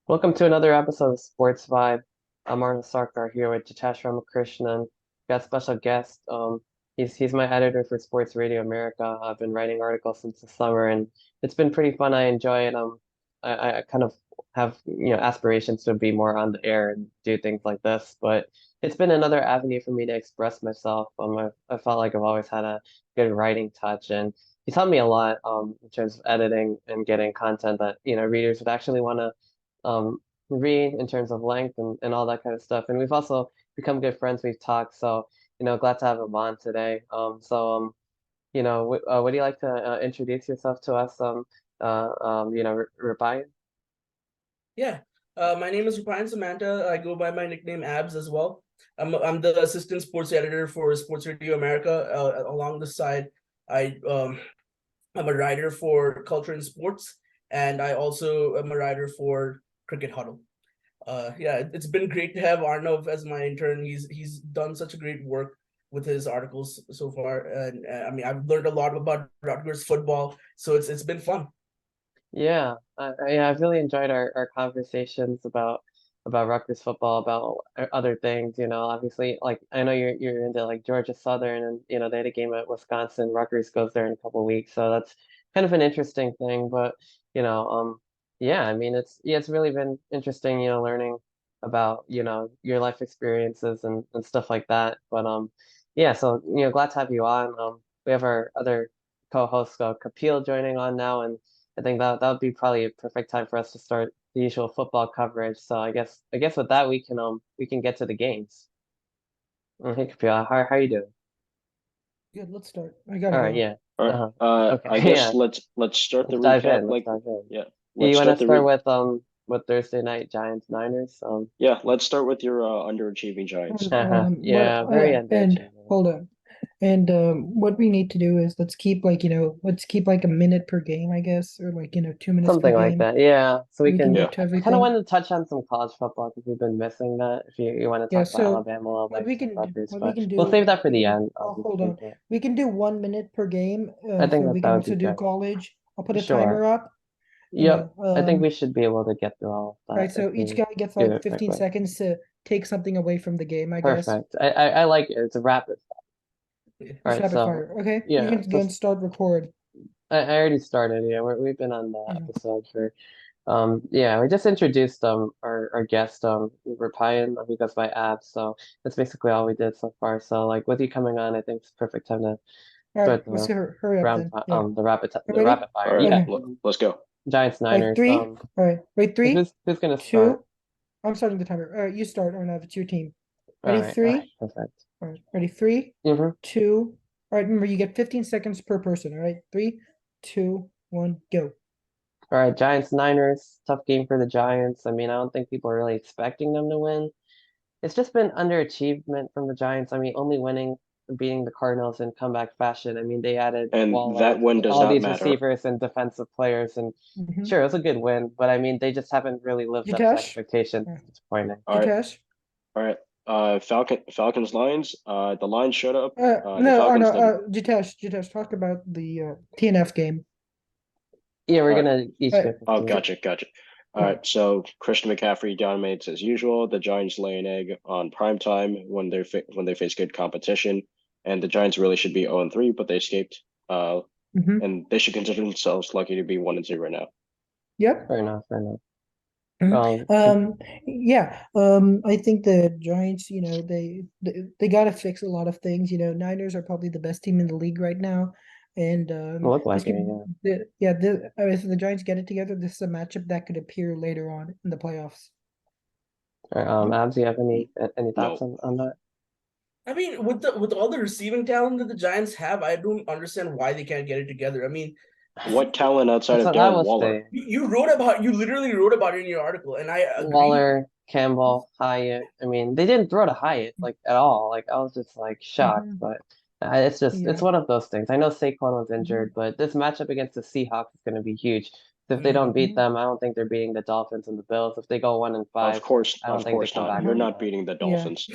Welcome to another episode of Sports Vibe. I'm Arnav Sarkar here with Jitesh Ramakrishnan. Got a special guest. He's my editor for Sports Radio America. I've been writing articles since the summer, and it's been pretty fun. I enjoy it. I kind of have aspirations to be more on the air and do things like this, but it's been another avenue for me to express myself. I felt like I've always had a good writing touch, and he's helped me a lot in terms of editing and getting content that readers would actually want to um, read in terms of length and all that kind of stuff. And we've also become good friends. We've talked, so glad to have him on today. Would you like to introduce yourself to us? Rupayan? Yeah. My name is Rupayan Samanta. I go by my nickname Abs as well. I'm the assistant sports editor for Sports Radio America. Along the side, I'm a writer for Culture and Sports, and I also am a writer for Cricket Huddle. Yeah, it's been great to have Arnav as my intern. He's done such a great work with his articles so far, and I mean I've learned a lot about Rutgers football, so it's been fun. Yeah, I've really enjoyed our conversations about Rutgers football, about other things. Obviously, like I know you're into like Georgia Southern, and they had a game at Wisconsin. Rutgers goes there in a couple of weeks, so that's kind of an interesting thing. But yeah, I mean, it's really been interesting, learning about your life experiences and stuff like that. But yeah, so glad to have you on. We have our other co-host Kapil joining on now, and I think that would be probably a perfect time for us to start the usual football coverage. So I guess with that we can get to the games. Hey, Kapil, how you doing? Good, let's start. I gotta All right, go. yeah. All right. Uh-huh. I Okay, guess yeah. let's start the Let's dive recap. in. Let's dive in. Yeah, You let's want to start the start re with Thursday night Giants Niners? yeah, let's start with your underachieving Giants. Yeah, very And underachieving. hold on. And what we need to do is let's keep like a minute per game, I guess, or 2 minutes per Something like game. that. Yeah. So we We can can. Yeah. get to I kind of everything. wanted to touch on some college football because we've been missing that. If you want to Yeah, talk about so Alabama a little bit, Rutgers, what we but can we'll do save that for the is end, hold obviously. on. We can do 1 minute per game. I think So that we that can would be also do good. college. I'll put a Sure. timer up, you Yep. know. I think we should be able to get through all of that Right, if so each we guy gets do like it 15 quickly. seconds to take something away from the game, I guess. Perfect. I like it. It's a rapid. All Just right. rapid So fire. Okay, you yeah, can go and start record. I already started. Yeah, we've been on the Mhm. episode for yeah, we just introduced our guest Rupayan. He goes by Abs. So that's basically all we did so far. So like with you coming on, I think it's the perfect time to All right, start let's the hurry up then. Yeah. You the ready? rapid fire. All right, Yeah. Okay. let's go. Giants All right, Niners. three. All right. Wait, three, Who's gonna start? two. I'm starting the timer. All right, you start, Arnav. It's your team. All Ready? right. All right. Three. Perfect. All right. Ready? Three, Mm-hmm. two. All right. Remember, you get 15 seconds per person. All right. Three, two, one, go. All right, Giants Niners, tough game for the Giants. I mean, I don't think people are really expecting them to win. It's just been underachievement from the Giants. I mean, only beating the Cardinals in comeback fashion. I mean, they added And that Waller, win does all not these matter. receivers and defensive players, and Mm-hmm. sure, it was a good win, but I mean, they just haven't really lived up to Jitesh. expectations. It's disappointing. All right, Jitesh. all right. Falcons Lions. The Lions showed up. The No, Falcons Arnav. didn't. Jitesh. Talk about the TNF game. Yeah, we're All right. gonna each All get Oh, 15. gotcha. All right. right. So Christian McCaffrey dominates as usual. The Giants lay an egg on prime time when they face good competition, and the Giants really should be 0-3, but they escaped. Mm-hmm. And they should consider themselves lucky to be 1-0 right now. Yep. Fair enough, fair enough. Mhm. Um, Yeah. I think the Giants, they got to fix a lot of things. Niners are probably the best team in the league right now, and look this like it, could, yeah. if the Giants get it together, this is a matchup that could appear later on in the playoffs. All right, Abs, you have any thoughts No. on that? I mean, with all the receiving talent that the Giants have, I don't understand why they can't get it together. I mean, What talent outside That's of what I Darren will Waller? say. you literally wrote about it in your article, and I agree. Waller, Campbell, Hyatt. I mean, they didn't throw to Hyatt like at all. Like I was just like shocked, Hmm. but it's Yeah. one of those things. I know Saquon was Mhm. injured, but this matchup against the Seahawks is going to be huge. So if they don't beat Mhm. them, I don't think they're beating the Dolphins and the Bills. If they go 1-5, I don't Of think they course come not. back You're from Mhm. not that. beating the Yeah. Dolphins.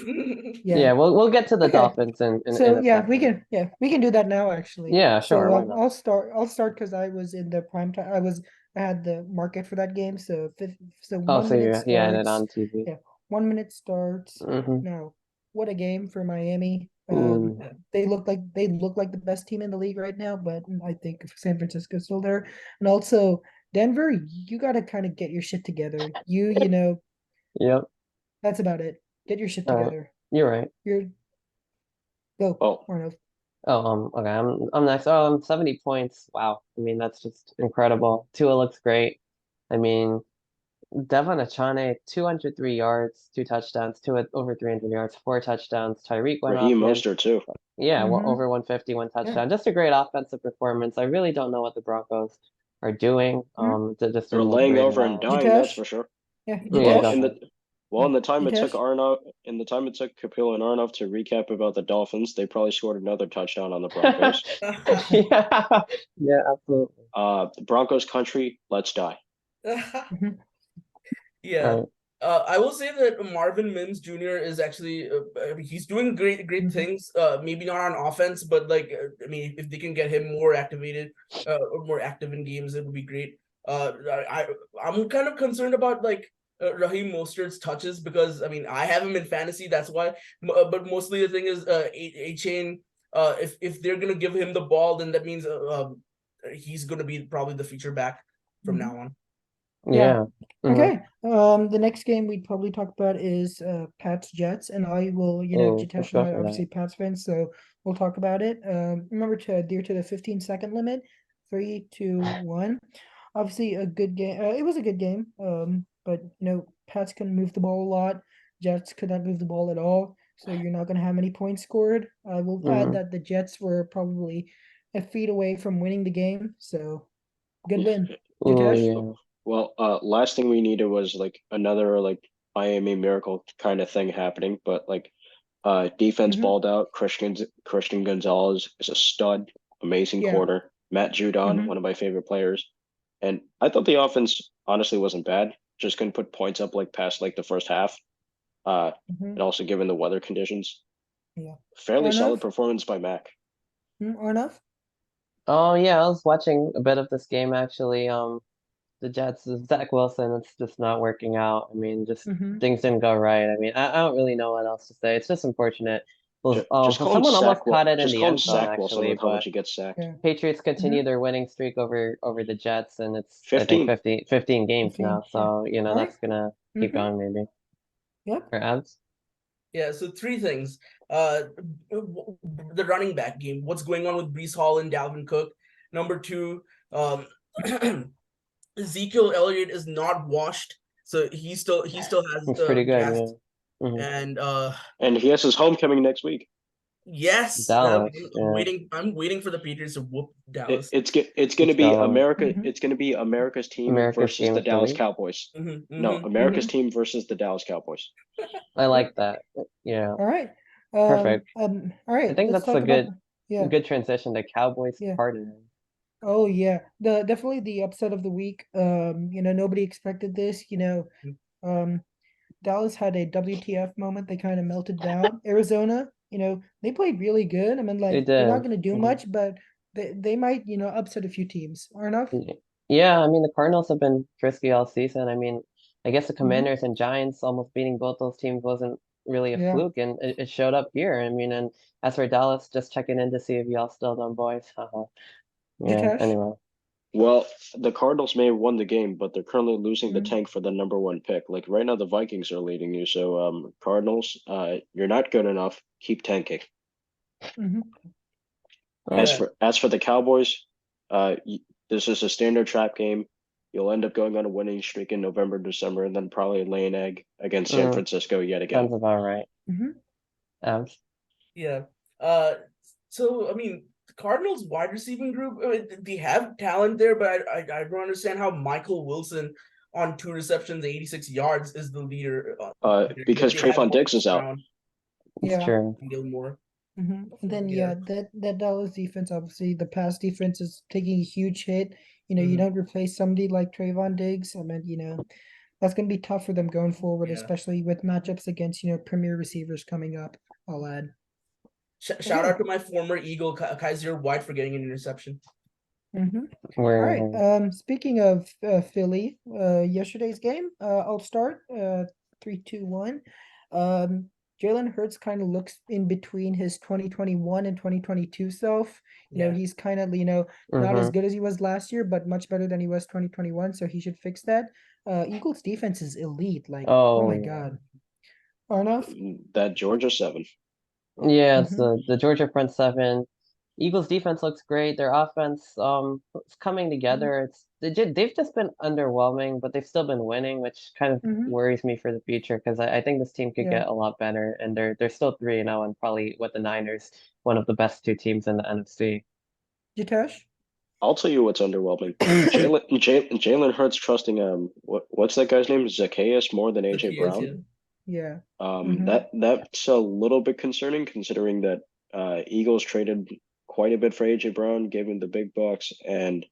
Yeah. Yeah, we'll get to the Okay. Dolphins in So a yeah, we second. can do that now actually. Yeah, So sure, why not? I'll start because I was in the prime time. I was I had the market for that game. So Oh, one so minute you had it starts. on TV. Yeah, 1 minute starts. Mm-hmm. Now, what a game for Miami. Ooh. They look like the best team in the league right now, but I think San Francisco's still there. And also Denver, you got to kind of get your shit together. Yep. That's about it. Get your shit All right. together. You're right. You're Go, Oh, Arnav. Oh, okay. I'm next. Oh, 70 points. Wow. I mean, that's just incredible. Tua looks great. I mean, Devon Achane, 203 yards, 2 touchdowns, over 300 yards, 4 touchdowns. Tyreek went off Raheem again. Mostert too. Yeah, well, Mm-hmm. over 150, Yeah. touchdown. Just a great offensive performance. I really don't know what the Broncos are doing. Mm-hmm. Just to They're remove laying Braden over and out. dying, that's Jitesh. for sure. Yeah, Yeah, Well, go Jitesh. in ahead. the Yeah, in the time it took Jitesh. Kapil and Arnav to recap about the Dolphins, they probably scored another touchdown on the Broncos. Yeah, yeah, absolutely. The Broncos country, let's die. Mhm. Yeah. Right. I will say that Marvin Mims Jr. is actually he's doing great Mhm. things. Maybe not on offense, but like I mean, if they can get him more activated, or more active in games, it would be great. I I'm kind of concerned about like Raheem Mostert's touches because I mean I have him in fantasy, that's why. But mostly the thing is A Chain. If they're gonna give him the ball, then that means he's gonna be probably the feature back from Mhm. now on. Yeah. Yeah. Hmm. Okay. The next game we'd probably talk about is Pats Jets, and I will, Oh, let's Jitesh and go I are for that. obviously Pats fans, so we'll talk about it. Remember to adhere to the 15-second limit. 3, 2, 1. Obviously a good game. It was a good game. But Pats can move the ball a lot. Jets could not move the ball at all, so you're not going to have many points scored. I will add Hmm. that the Jets were probably a feet away from winning the game, so good win. Oh, Jitesh? yeah. Well, last thing we needed was like another like Miami miracle kind of thing happening, but like defense Mm-hmm. balled out. Christian Gonzalez is a stud, amazing Yeah. corner. Matt Judon, Mm-hmm. one of my favorite players. And I thought the offense honestly wasn't bad. Just couldn't put points up like past like the first half. Mm-hmm. And also given the weather conditions, Yeah. fairly solid Arnav? performance by Mac. Arnav? Oh, yeah. I was watching a bit of this game actually. The Jets, Zach Wilson, it's just not working out. I mean, just Mm-hmm. things didn't go right. I mean, I don't really know what else to say. It's just unfortunate. Well, Just well, call him someone almost caught it in Just the call him end zone Sack Wilson actually, with how but much he gets sacked. Yeah. Patriots continue Mm-hmm. their winning streak over the Jets, and it's I think 15. 15 games 15. now. Yeah. So, All right. that's gonna keep Mm-hmm. going maybe. Yep. Or abs. Yeah, so three things. The running back game. What's going on with Brees Hall and Dalvin Cook? Number two, Ezekiel Elliott is not washed, so he still has It's pretty good, gas. yeah. And And he has his homecoming next week. yes, Dallas, I'm yeah. waiting. I'm waiting for the Patriots to whoop It, Dallas. it's it's going to It's be Dallas. America. Mm-hmm. It's going to be America's team America's versus team the of the Dallas week. Cowboys. Mm-hmm, No, mm-hmm. America's Mm-hmm. team versus the Dallas Cowboys. I like that. Yeah, All right. perfect. All I right. think Let's that's a talk about. a Yeah. good transition to Cowboys Yeah. Cardinals. Oh yeah. Definitely the upset of the week. Nobody expected this. Um, Dallas had a WTF moment. They kind of melted down. Arizona, they played really good. I mean, They like they're not did. going to do Hmm. much, but they might, upset a few teams. Arnav? Yeah, I mean the Cardinals have been frisky all season. I mean, I guess the Mm-hmm. Commanders and Giants almost beating both those teams wasn't really a Yeah. fluke, and it showed up here. I mean, and as for Dallas, just checking in to see if y'all still done, boys. Haha. Yeah. Jitesh? Anyway. Well, the Cardinals may have won the game, but they're currently losing the Mm-hmm. tank for the number one pick. Like right now, the Vikings are leading you. So, Cardinals, you're not good enough. Keep tanking. Mm-hmm. Yeah, As for the Cowboys, this is a standard trap game. You'll end up going on a winning streak in November, December, and then probably lay an egg against San Mm, Francisco yet again. sounds about right. Mm-hmm. Abs. yeah. Uh, so I mean, the Cardinals wide receiving group, I mean, they have talent there, but I don't understand how Michael Wilson on 2 receptions, 86 yards is the leader. Because They had Trayvon Diggs Marcus is out. Brown It's Yeah. true. and Gilmore. Mm-hmm. And then Yeah. that Dallas defense, obviously the pass defense is taking a huge hit. You Mhm. don't replace somebody like Trayvon Diggs. I mean, that's gonna be tough for them going forward, Yeah. especially with matchups against premier receivers coming up. I'll add. Shout Okay. out to my former Eagle Kaiser White for getting an interception. Mm-hmm. All We're right. Speaking of Philly, yesterday's game, I'll start. 3, 2, 1. Um, Jalen Hurts kind of looks in between his 2021 and 2022 self. Yeah. He's kind of, not as mm-hmm. good as he was last year, but much better than he was 2021. So he should fix that. Eagles defense is elite. Like, oh my Oh, God. Arnav? That Georgia 7. yeah, it's Mm-hmm. the Georgia front seven. Eagles defense looks great. Their offense is coming together. They've just been underwhelming, but they've still been winning, which kind of Mm-hmm. worries me for the future because I think this team could Yeah. get a lot better, and they're still 3-0 and probably with the Niners, one of the best two teams in the NFC. Jitesh? I'll tell you what's underwhelming. Jalen Hurts trusting what's that guy's name? Zacchaeus more than The AJ key is, Brown. yeah. Yeah. Mm-hmm. That's a little bit concerning considering that Eagles traded quite a bit for AJ Brown, gave him the big bucks, and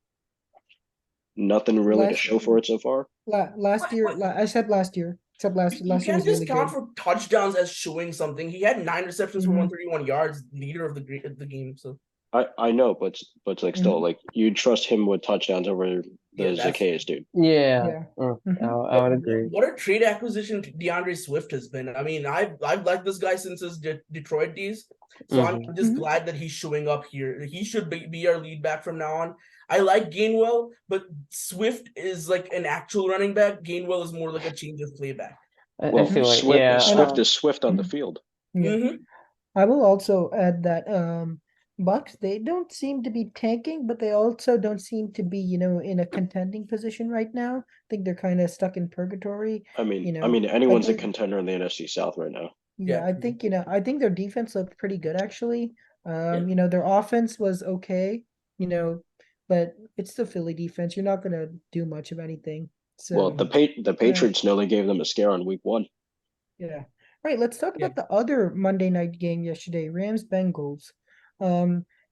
nothing really to Last show for it so far. last What, year, what? I said last year. Except You last year can't was just really count good. for touchdowns as showing something. He had 9 receptions for Mm-hmm. 131 yards, leader of the game. So I know, but like still Mm-hmm. like you trust him with touchdowns over yeah, the that's Zacchaeus dude. Yeah, Yeah. Mm-hmm. I would agree. what a trade acquisition DeAndre Swift has been. I mean, I've liked this guy since his Detroit days. So I'm Hmm. just Mm-hmm. glad that he's showing up here. He should be our lead back from now on. I like Gainwell, but Swift is like an actual running back. Gainwell is more like a change of play back. I Well, see Mm-hmm. what, Swift yeah, And Swift is Swift on the mhm, field. yeah, Mm-hmm. I will also add that Bucks, they don't seem to be tanking, but they also don't seem to be, in a contending position right now. I think they're kind of stuck in purgatory. I mean, You I know, mean I anyone's a think contender in the NFC South right now. Yeah, Yeah. I think their defense looked pretty good actually. Yeah. Their offense was okay, you know, but it's the Philly defense. You're not gonna do much of anything. Well, So, the uh, Patriots nearly gave them a scare on week 1. yeah. All right, let's talk Yeah. about the other Monday night game yesterday, Rams Bengals.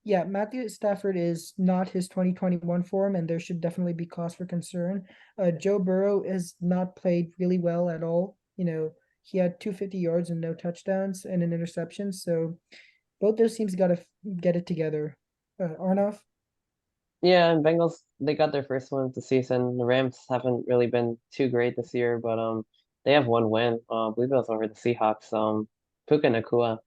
Yeah, Matthew Stafford is not his 2021 form, and there should definitely be cause for concern. Joe Burrow has not played really well at all. He had 250 yards and no touchdowns and an interception. So both those teams got to get it together. Arnav? Yeah, and Bengals they got their first win of the season. The Rams haven't really been too great this year, but they have one win. I believe it was over the Seahawks. Puka Nacua,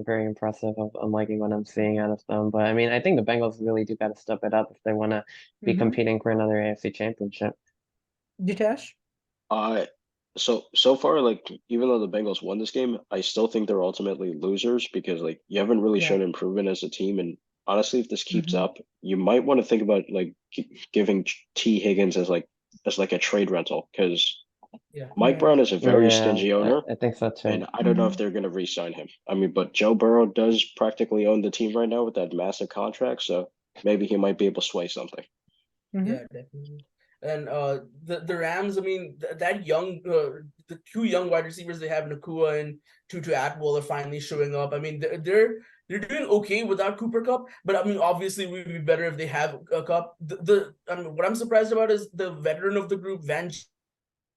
very impressive. I'm liking what I'm seeing out of them. But I mean, I think the Bengals really do got to step it up if they want to be Mm-hmm. competing for another AFC championship. Jitesh? Uh, so far, like even though the Bengals won this game, I still think they're ultimately losers because like you haven't really Yeah. shown improvement as a team. And honestly, if this keeps Mm-hmm. up, you might want to think about like giving T Higgins as like a trade rental because Yeah. Mike Yeah. Brown is a very Yeah, stingy owner, I think so and too. I don't know if Mm-hmm. they're going to re-sign him. I mean, but Joe Burrow does practically own the team right now with that massive contract, so maybe he might be able to sway something. Mm-hmm. Yeah, definitely. And the Rams, I mean, that young the two young wide receivers they have, Nakua and Tutu Atwell, are finally showing up. I mean, they're doing okay without Cooper Cup, but I mean, obviously, we'd be better if they have a Cup. I mean, what I'm surprised about is the veteran of the group, Van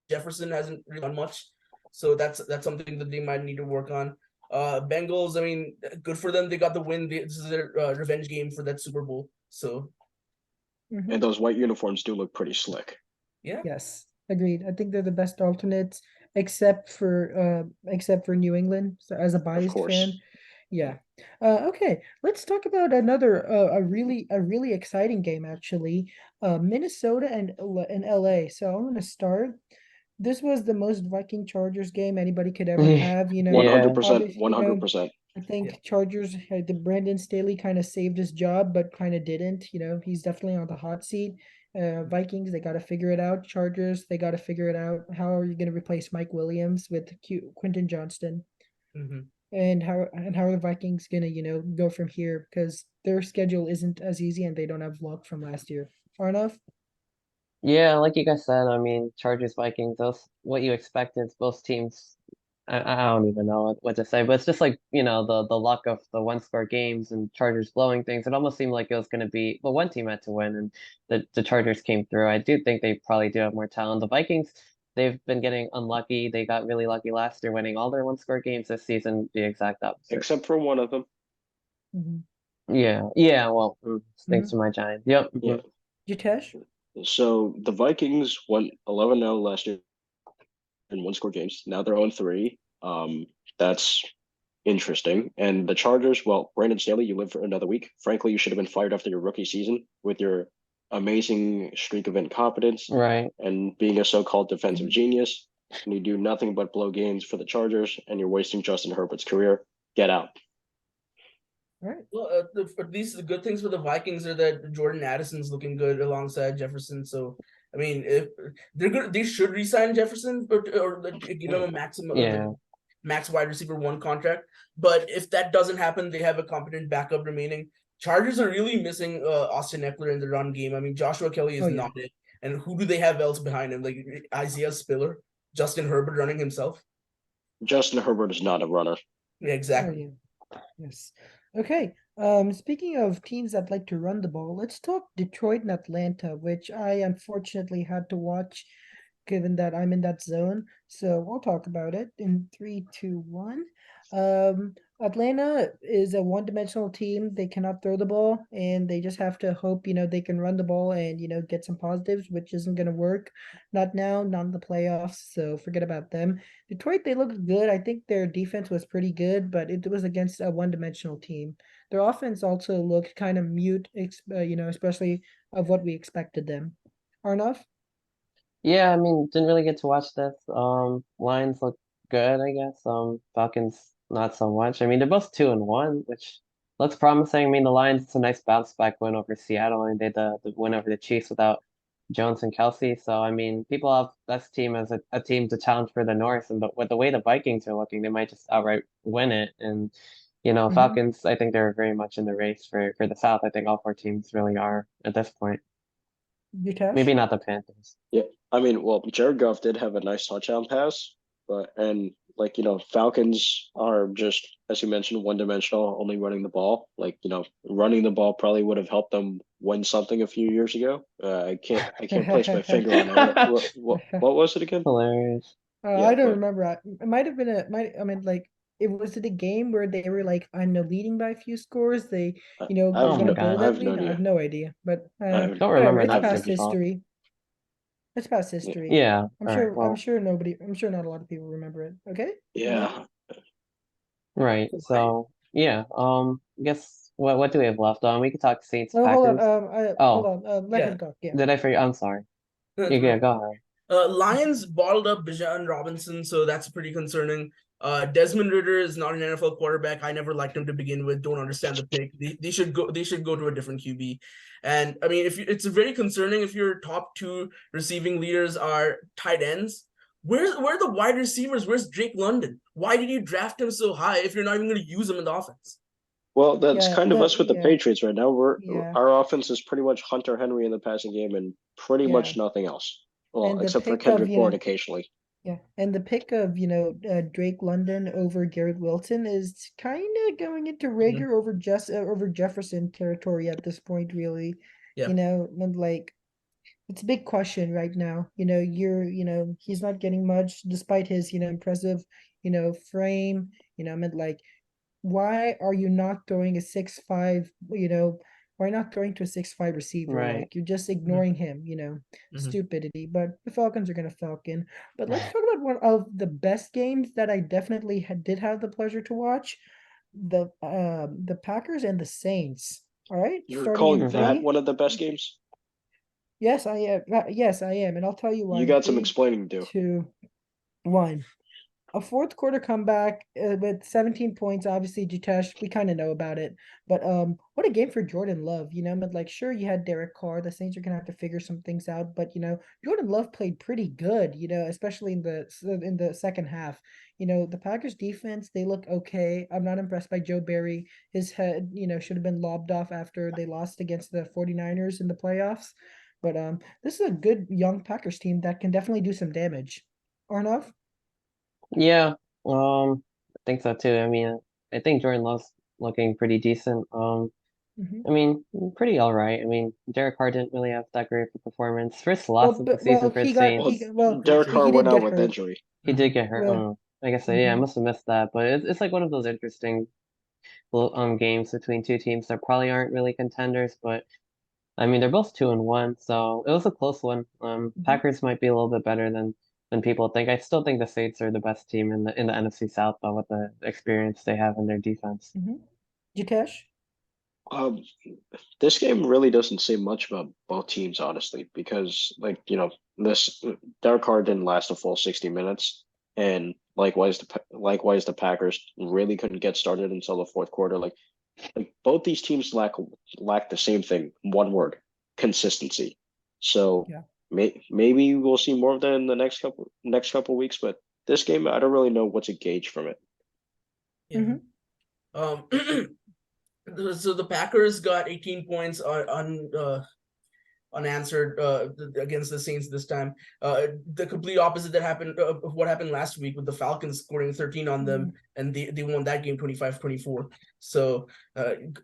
Jefferson, hasn't really done much, so that's something that they might need to work on. Bengals, I mean, good for them. They got the win. This is their revenge game for that Super Bowl. So Mm-hmm. And those white uniforms do look pretty slick. yeah. Yes, agreed. I think they're the best alternates, except for New England. So as a Of biased fan, course. yeah. Okay, let's talk about another a really exciting game actually. Minnesota and LA. So I'm gonna start. This was the most Viking Chargers game anybody could ever have. Yeah. 100%, Obviously, 100%. I Yeah. think Chargers had the Brandon Staley kind of saved his job, but kind of didn't. He's definitely on the hot seat. Vikings, they got to figure it out. Chargers, they got to figure it out. How are you going to replace Mike Williams with Quentin Johnston? Mm-hmm. And how are the Vikings going to go from here? Because their schedule isn't as easy, and they don't have luck from last year. Arnav? Yeah, like you guys said, I mean, Chargers, Vikings, those what you expected. Both teams, I don't even know what to say, but it's just like, the luck of the one score games and Chargers blowing things. It almost seemed like it was going to be, well, one team had to win, and the Chargers came through. I do think they probably do have more talent. The Vikings, they've been getting unlucky. They got really lucky last year, winning all their one score games. This season, the exact opposite. Except for one of them. Mm-hmm. Yeah, yeah. Well, thanks Mm-hmm. to my Giants. Yep. Yeah. Jitesh? So the Vikings went 11-0 last year in one-score games. Now they're 0-3. That's interesting. And the Chargers, well, Brandon Staley, you live for another week. Frankly, you should have been fired after your rookie season with your amazing streak of incompetence Right. and being a so-called defensive Mhm. genius. And you do nothing but blow games for the Chargers, and you're wasting Justin Herbert's career. Get out. All right. Well, at least the good things for the Vikings are that Jordan Addison's looking good alongside Jefferson. So, I mean, if they're good, they should resign Jefferson or give him a maximum Yeah. max wide receiver one contract. But if that doesn't happen, they have a competent backup remaining. Chargers are really missing Austin Eckler in the run game. I mean, Joshua Kelly is Oh, yeah. not it. And who do they have else behind him? Like Isaiah Spiller, Justin Herbert running himself. Justin Herbert is not a runner. Yeah, Oh, exactly. yeah. Yes. Okay. Speaking of teams that like to run the ball, let's talk Detroit and Atlanta, which I unfortunately had to watch given that I'm in that zone. So we'll talk about it in 3, 2, 1. Atlanta is a one-dimensional team. They cannot throw the ball, and they just have to hope, they can run the ball and, get some positives, which isn't gonna work. Not now, not in the playoffs, so forget about them. Detroit, they looked good. I think their defense was pretty good, but it was against a one-dimensional team. Their offense also looked kind of mute, especially of what we expected them. Arnav? Yeah, I mean, didn't really get to watch this. Lions look good, I guess. Falcons not so much. I mean, they're both 2-1, which looks promising. I mean, the Lions, it's a nice bounce back win over Seattle, and they had the win over the Chiefs without Jones and Kelsey. So, I mean, people have this team as a team to challenge for the North, and but with the way the Vikings are looking, they might just outright win it. And Mm-hmm. Falcons, I think they're very much in the race for the South. I think all four teams really are at this point. Maybe Jitesh? not the Panthers. Yeah, I mean, well, Jared Goff did have a nice touchdown pass, but and Falcons are just as you mentioned, one dimensional, only running the ball. Running the ball probably would have helped them win something a few years ago. I can't place my finger on it. What was it again? Hilarious. I Yeah, don't but remember. It might have been I mean, like, it was it a game where they were like, I know, leading by a few scores. They, I, I were Oh have my gonna no blow God. I that have no lead. I have idea. no idea, but Don't whatever. remember It's I that have past super talk. history. It's past yeah. history. Yeah. I'm All right. sure. I'm Well, sure nobody. I'm sure not a lot of people remember it. Okay, moving on. Yeah. right. Right. So yeah. I guess what do we have left? We could talk Saints Oh, hold on. Packers. Hold Oh, on. Let Yeah. him talk. Yeah. did I forget? I'm sorry. That's Yeah, no. go ahead. Lions bottled up Bijan Robinson, so that's pretty concerning. Desmond Ritter is not an NFL quarterback. I never liked him to begin with. Don't understand the pick. They should go. They should go to a different QB. And I mean, it's very concerning if your top two receiving leaders are tight ends. Where are the wide receivers? Where's Drake London? Why did you draft him so high if you're not even going to use him in the offense? Well, that's Yeah. kind of us with the Yeah. Patriots right now. Yeah. Our offense is pretty much Hunter Henry in the passing game and pretty Yeah. much nothing else. Well, And the except for pick of Kendrick Bourne occasionally. Yeah, and the pick of Drake London over Garrett Wilson is kind of going into Mhm. Rager over Jefferson territory at this point, really. Yeah. And like, it's a big question right now. He's not getting much despite his impressive frame. I meant, like, why are you not throwing a 6'5", why not throwing to a 6'5" receiver? Right. Like, you're just Mhm. ignoring him, Mhm. stupidity. But the Falcons are gonna Falcon. But let's talk about one of the best games that I definitely did have the pleasure to watch. The Packers and the Saints. All right, You're starting in calling Mm-hmm. that three. one of the best games? Yes, I am. Yes, I am, and I'll tell you why You in got some three, explaining to do. 2, 1. A fourth quarter comeback with 17 points. Obviously, Jitesh, we kind of know about it, but what a game for Jordan Love. But, like, sure, you had Derek Carr. The Saints are gonna have to figure some things out, but Jordan Love played pretty good. Especially in the second half. The Packers defense, they look okay. I'm not impressed by Joe Barry. His head, should have been lobbed off after they lost against the 49ers in the playoffs. But this is a good young Packers team that can definitely do some damage. Arnav? Yeah. I think so too. I mean, I think Jordan Love's looking pretty decent. Mm-hmm. I mean, pretty all right. I mean, Derek Carr didn't really have that great of a performance. First loss of the season for the Well, Saints. Derek Carr he went did out get with hurt. injury. He did get hurt. Well, I guess yeah, I mhm. must have missed that. But it's like one of those interesting games between two teams that probably aren't really contenders, but I mean, they're both 2-1, so it was a close one. Packers might be a little bit better than people think. I still think the Saints are the best team in the NFC South, though, with the experience they have in their defense. Jitesh? Um, this game really doesn't say much about both teams, honestly, because this Derek Carr didn't last a full 60 minutes, and likewise the Packers really couldn't get started until the fourth quarter. Like both these teams lack the same thing, one word, consistency. So Yeah. maybe we'll see more of that in the next couple weeks, but this game I don't really know what to gauge from it. Yeah. So the Packers got 18 points unanswered against the Saints this time. The complete opposite that happened of what happened last week with the Falcons scoring 13 on them, and they won that game 25-24. So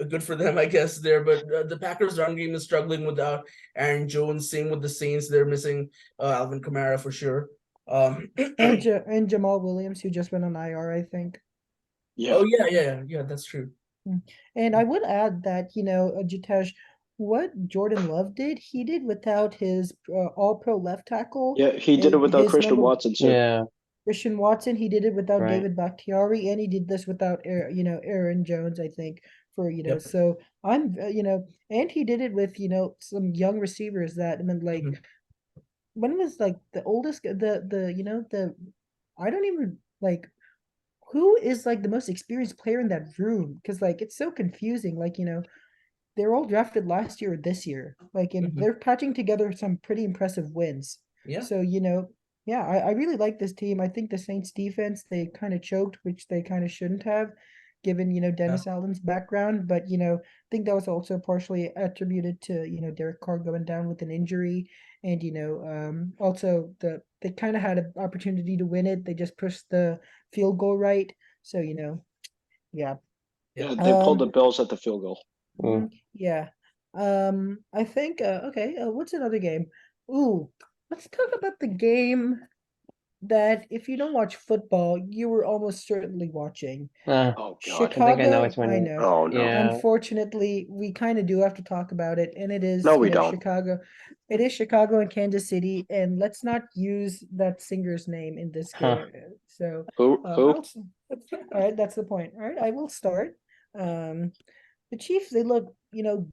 good for them, I guess, there. But the Packers run game is struggling without Aaron Jones. Same with the Saints. They're missing Alvin Kamara for sure. And Jamal Williams, who just went on IR, I think. Yeah. Oh, yeah, that's true. And I would add that, Jitesh, what Jordan Love did, he did without his all-pro left tackle. Yeah, he did it and without his Christian number Watson too. Yeah, Christian Watson, he did it without right. David Bakhtiari, and he did this without Aaron Jones, I think, for Yep. so I'm and he did it with some young receivers that, I mean, like when was like the oldest the I don't even like who is like the most experienced player in that room, because like it's so confusing, like they're all drafted last year or this year, like, and they're patching together some pretty impressive wins. Yeah. So yeah, I really like this team. I think the Saints defense, they kind of choked, which they kind of shouldn't have, given Dennis Allen's background. But I think that was also partially attributed to Derek Carr going down with an injury, and also they kind of had an opportunity to win it. They just pushed the field goal right. So yeah. Yeah, they pulled the Bills at the field goal. Yeah. I think okay, what's another game? Ooh, let's talk about the game that if you don't watch football, you were almost certainly watching. Oh God. I think I know Chicago, which one. I know. Oh no. Yeah. Unfortunately, we kind of do have to talk about it, and it is No, we don't. Chicago. It is Chicago and Kansas City, and let's not use that singer's name in this game. So, Who? all right, that's the point. All right, I will start. The Chiefs, they look,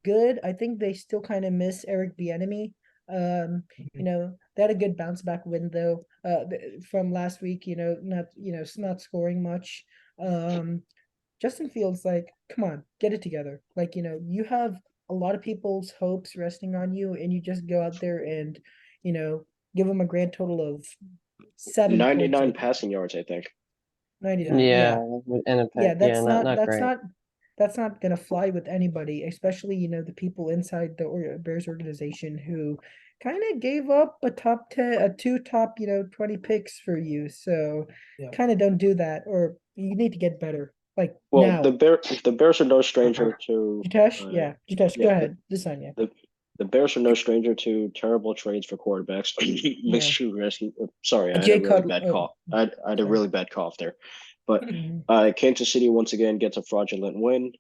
good. I think they still kind of miss Eric Bieniemy. They had a good bounce back win though, from last week. Not scoring much. Justin Fields, like, come on, get it together. Like, you have a lot of people's hopes resting on you, and you just go out there and, give them a grand total of 7 99 points. passing yards, I think. 99. Yeah, Yeah, not that's not gonna fly with anybody, especially the people inside the Bears organization who kind of gave up two top 20 picks for you. So kind of don't do that, or you need to get better. Like Well, now, the Bears are no stranger to Jitesh, Jitesh, go yeah, ahead. This on you. the Bears are no stranger to terrible trades for quarterbacks. Sorry, I had Jay a really Cutler. bad cough. I had a really bad cough there. But Mhm. Kansas City once again gets a fraudulent win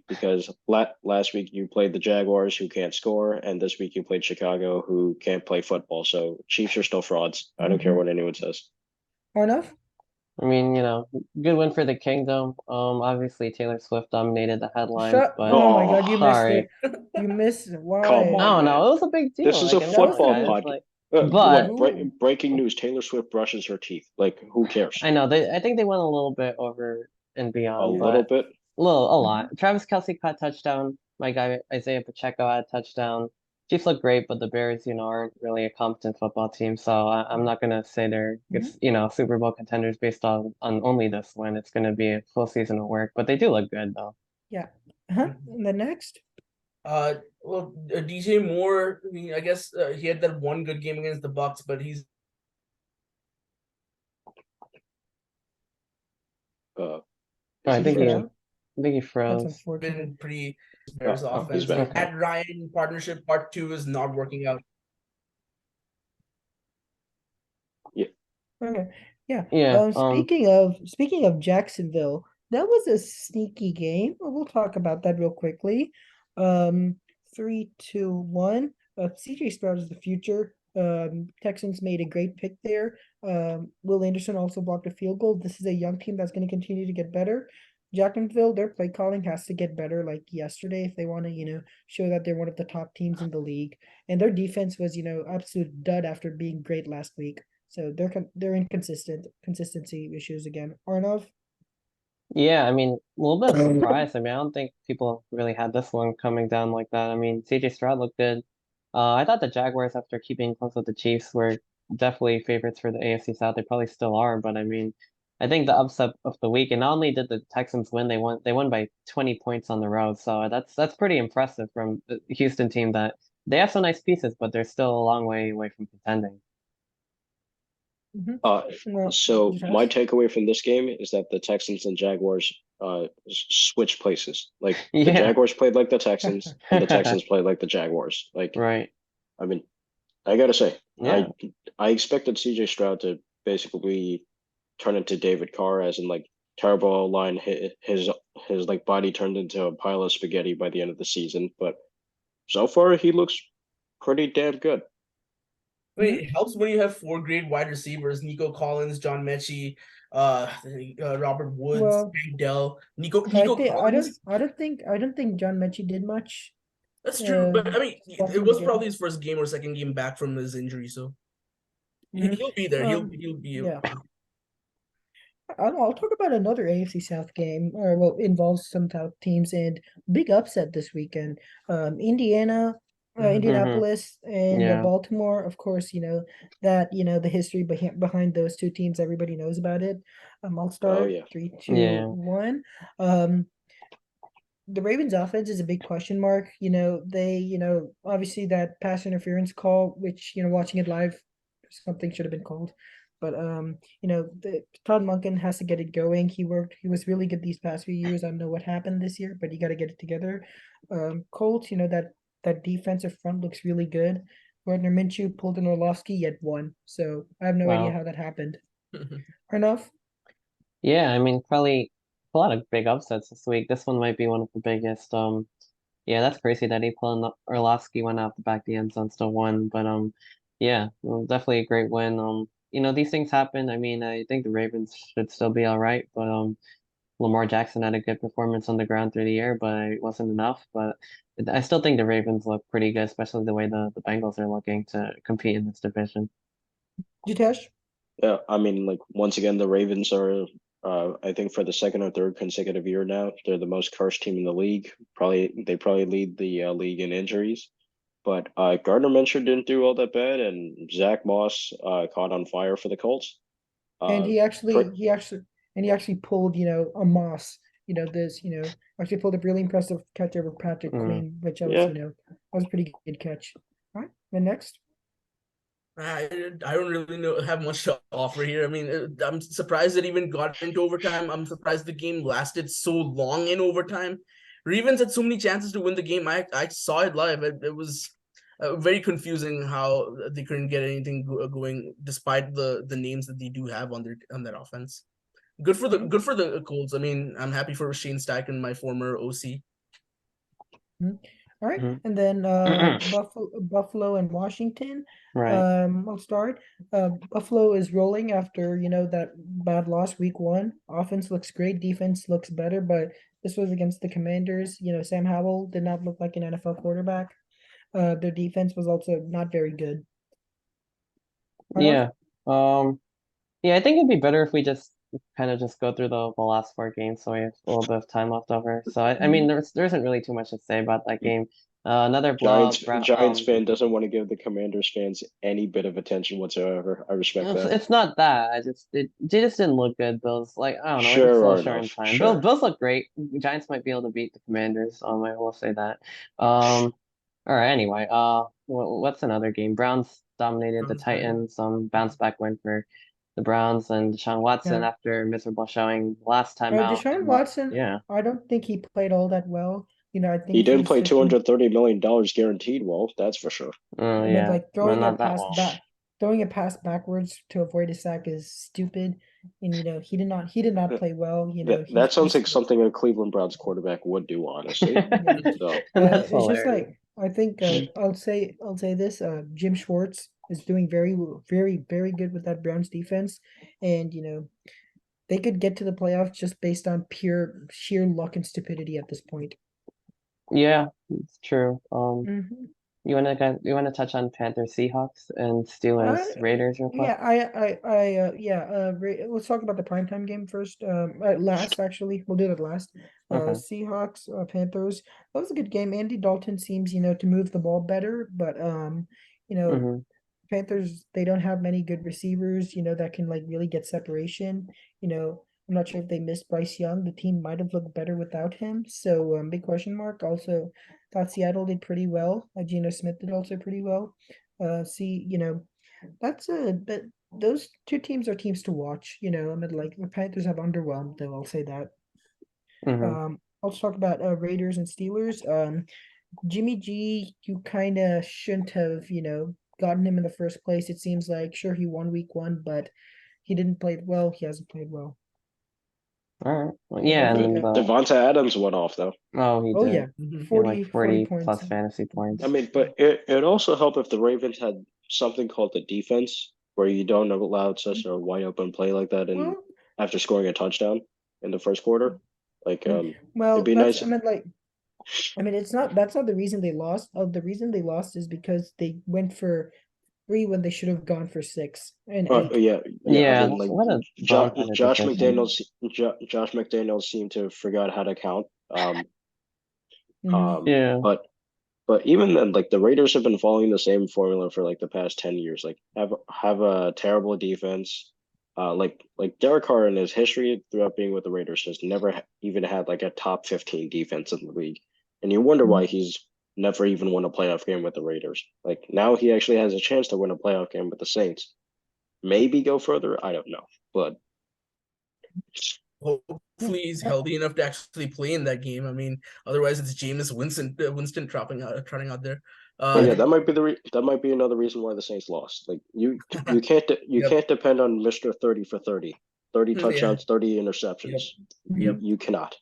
because last week you played the Jaguars who can't score, and this week you played Chicago who can't play football. So Chiefs are still frauds. I don't care what anyone says. Arnav? I mean, good win for the Kingdom. Obviously Taylor Swift dominated the headlines, but Oh my God, you missed sorry. it. You missed it. Why? Come I on, don't man. know. It was a big deal. This is a Like, I love football guys. podcast. Like, What? Ooh. Breaking news: Taylor Swift brushes her teeth. Like, who cares? I know I think they went a little bit over and A beyond, little but bit. a lot. Travis Kelce caught touchdown. My guy Isaiah Pacheco had a touchdown. Chiefs look great, but the Bears, aren't really a competent football team. So I'm not gonna say they're Super Bowl contenders based on only this win. It's gonna be a full season of work, but they do look good though. Yeah. And the next. Well, DJ Moore, I mean, I guess he had that one good game against the Bucks, but he's I think he That's froze. unfortunate. been pretty Bears he's offense. back. Matt Ryan partnership part 2 is not working out. Okay. Yeah. Yeah. Speaking of Jacksonville, that was a sneaky game. We'll talk about that real quickly. 3, 2, 1. CJ Stroud is the future. Texans made a great pick there. Will Anderson also blocked a field goal. This is a young team that's going to continue to get better. Jacksonville, their play calling has to get better like yesterday if they want to, show that they're one of the top teams in the league. And their defense was, absolute dud after being great last week. So they're inconsistent, consistency issues again. Arnav? Yeah, I mean, a little bit of surprise. I mean, I don't think people really had this one coming down like that. I mean, CJ Stroud looked good. I thought the Jaguars, after keeping close with the Chiefs, were definitely favorites for the AFC South. They probably still are, but I mean, I think the upset of the week, and not only did the Texans win, they won by 20 points on the road. So that's pretty impressive from the Houston team that they have some nice pieces, but they're still a long way away from contending. Uh, Well, so my Jitesh? takeaway from this game is that the Texans and Jaguars switched places. Like the Yeah. Jaguars played like the Texans, and the Texans played like the Jaguars. Like, Right. I mean, I gotta say, Yeah. I expected CJ Stroud to basically turn into David Carr, as in like terrible line, his like body turned into a pile of spaghetti by the end of the season. But so far, he looks pretty damn good. I mean, it helps when you have 4 great wide receivers: Nico Collins, John Mechie, Robert Woods, Well, Tank Dell, Nico I Nico think Collins. I don't think John Mechie did much. That's true, but I mean, it Watching the was game. probably his first game or second game back from his injury, so Mhm. he'll be there. He'll be. Yeah. I'll talk about another AFC South game, or well, involves some top teams and big upset this weekend. Indiana, Mm-hmm. Indianapolis, and Yeah. Baltimore. Of course, the history behind those two teams. Everybody knows about it. I'll Oh start yeah. 3, 2, Yeah. 1. The Ravens offense is a big question mark. Obviously that pass interference call, which, watching it live, something should have been called. But Todd Monken has to get it going. He was really good these past few years. I don't know what happened this year, but you got to get it together. Colts, that defensive front looks really good. Gardner Minshew pulled an Orlovsky yet won. So I have no idea Wow. how that happened. Enough. Yeah, I mean, probably a lot of big upsets this week. This one might be one of the biggest. Yeah, that's crazy that he pulled Orlovsky went out the back of the end zone, still won. But yeah, well, definitely a great win. These things happen. I mean, I think the Ravens should still be all right, but Lamar Jackson had a good performance on the ground through the air, but it wasn't enough. But I still think the Ravens look pretty good, especially the way the Bengals are looking to compete in this division. Jitesh? Yeah, I mean, like once again, the Ravens are, I think for the second or third consecutive year now, they're the most cursed team in the league. They probably lead the league in injuries. But Gardner Minshew didn't do all that bad, and Zach Moss caught on fire for the Colts. And Uh, he pre actually he actually pulled, a Moss, actually pulled a really impressive catch over Patrick Mm. Queen, which yeah, was a pretty good catch. All right, and next. I don't really have much to offer here. I mean, I'm surprised it even got into overtime. I'm surprised the game lasted so long in overtime. Ravens had so many chances to win the game. I saw it live. It was very confusing how they couldn't get anything going despite the names that they do have on that offense. Good for the Colts. I mean, I'm happy for Shane Steichen, my former OC. All right, Mhm. and then Buffalo and Washington. Right. I'll start. Buffalo is rolling after that bad loss week 1. Offense looks great, defense looks better, but this was against the Commanders. Sam Howell did not look like an NFL quarterback. Their defense was also not very good. Arnav? Yeah. Yeah, I think it'd be better if we just kind of just go through the last 4 games so we have a little bit of time left over. So I mean there isn't really too much to say about that game. Another blowout. Giants fan doesn't want to give the Commanders fans any bit of attention whatsoever. I respect that. It's not that. They just didn't look good. Bills, like, I don't know, we're just a Sure, little or short no, in time. sure. Bills look great. Giants might be able to beat the Commanders. I will say that. All right, anyway, what's another game? Browns dominated the Titans. Bounce back win for the Browns, and Deshaun Watson, Yeah. after miserable showing last time out. Deshaun Watson, Yeah. I don't think he played all that well. I He think didn't he's play just been $230 million guaranteed. Well, that's for sure. Oh but yeah. like Well, not that well. throwing a pass backwards to avoid a sack is stupid. And he did not play well. That sounds like something a Cleveland Browns quarterback would do, honestly. yeah. So And that's It's just like hilarious. I think I'll say this. Jim Schwartz is doing very good with that Browns defense, and they could get to the playoffs just based on pure sheer luck and stupidity at this point. Yeah, it's true. Hmm. You wanna touch on Panthers Seahawks and Steelers Raiders real quick? Yeah, let's talk about the primetime game first. Last actually, we'll do that last. Okay. Seahawks, Panthers. That was a good game. Andy Dalton seems, to move the ball better, but you know, Mm-hmm. Panthers, they don't have many good receivers, that can like really get separation. I'm not sure if they missed Bryce Young. The team might have looked better without him. So big question mark. Also, thought Seattle did pretty well. Geno Smith did also pretty well. That's but those two teams are teams to watch. I mean, like the Panthers have underwhelmed, though. I'll say that. Mm-hmm. Let's talk about Raiders and Steelers. Jimmy G, you kind of shouldn't have, gotten him in the first place. It seems like sure he won week 1, but he didn't play well. He hasn't played well. All right. Well, I yeah, and think. then Devonta Adams went off though. he Oh did. yeah, Mhm. He had like 40 plus points. fantasy points. I mean, but it also helped if the Ravens had something called the defense, where you don't allow such a wide open play like that, and Well, after scoring a touchdown in the first quarter, like it'd well, be that's nice. I meant like it's not that's not the reason they lost. The reason they lost is because they went for 3 when they should have gone for 6 and 8. Yeah. I Yeah, mean, like what a Josh, boneheaded Josh decision. McDaniels, Josh McDaniels seemed to have forgot how to count. Mhm. Yeah. But even then, like the Raiders have been following the same formula for like the past 10 years. Like have a terrible defense. Like Derek Carr in his history throughout being with the Raiders has never even had like a top 15 defense in the league, and you wonder why he's never even won a playoff game with the Raiders. Like now he actually has a chance to win a playoff game with the Saints. Maybe go further. I don't know, but Hopefully he's healthy enough to actually play in that game. I mean, otherwise it's Jameis Winston trotting out there. But yeah, Uh, that might be another reason why the Saints lost. Like you yep, can't depend on Mr. 30 for 30 yeah, touchdowns, 30 yep, interceptions. yep. You cannot.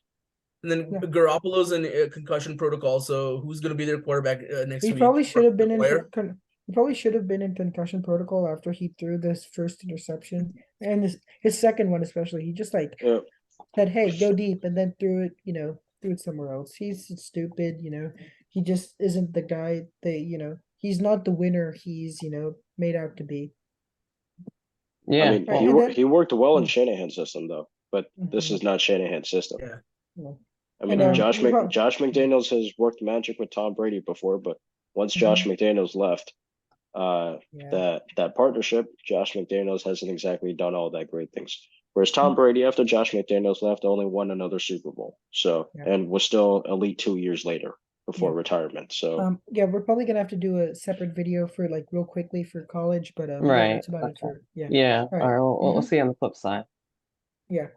And then Yeah. Garoppolo's in concussion protocol, so who's going to be their quarterback next He week? probably should have been in Player? he probably should have been in concussion protocol after he threw this first interception and his second one especially. He just like Yeah. said, "Hey, go deep," and then threw it somewhere else. He's stupid. He just isn't the guy he's not the winner he's made out to be. I Yeah. mean, Right, and then he worked well in mm, Shanahan's system though, but this mhm, is not Shanahan's system. Yeah. yeah. I And mean, we probably Josh McDaniels has worked magic with Tom Brady before, but once Josh mhm, McDaniels left, yeah. that partnership, Josh McDaniels hasn't exactly done all that great things. Whereas Tom Mm, Brady, after Josh McDaniels left, only won another Super Bowl. So yeah. and was still elite 2 years later before Yeah. retirement. So Yeah, we're probably gonna have to do a separate video for like real quickly for college, but yeah, Right. that's about it Okay. for yeah. Yeah. All All right. right. We'll see you on the flip side. Yeah.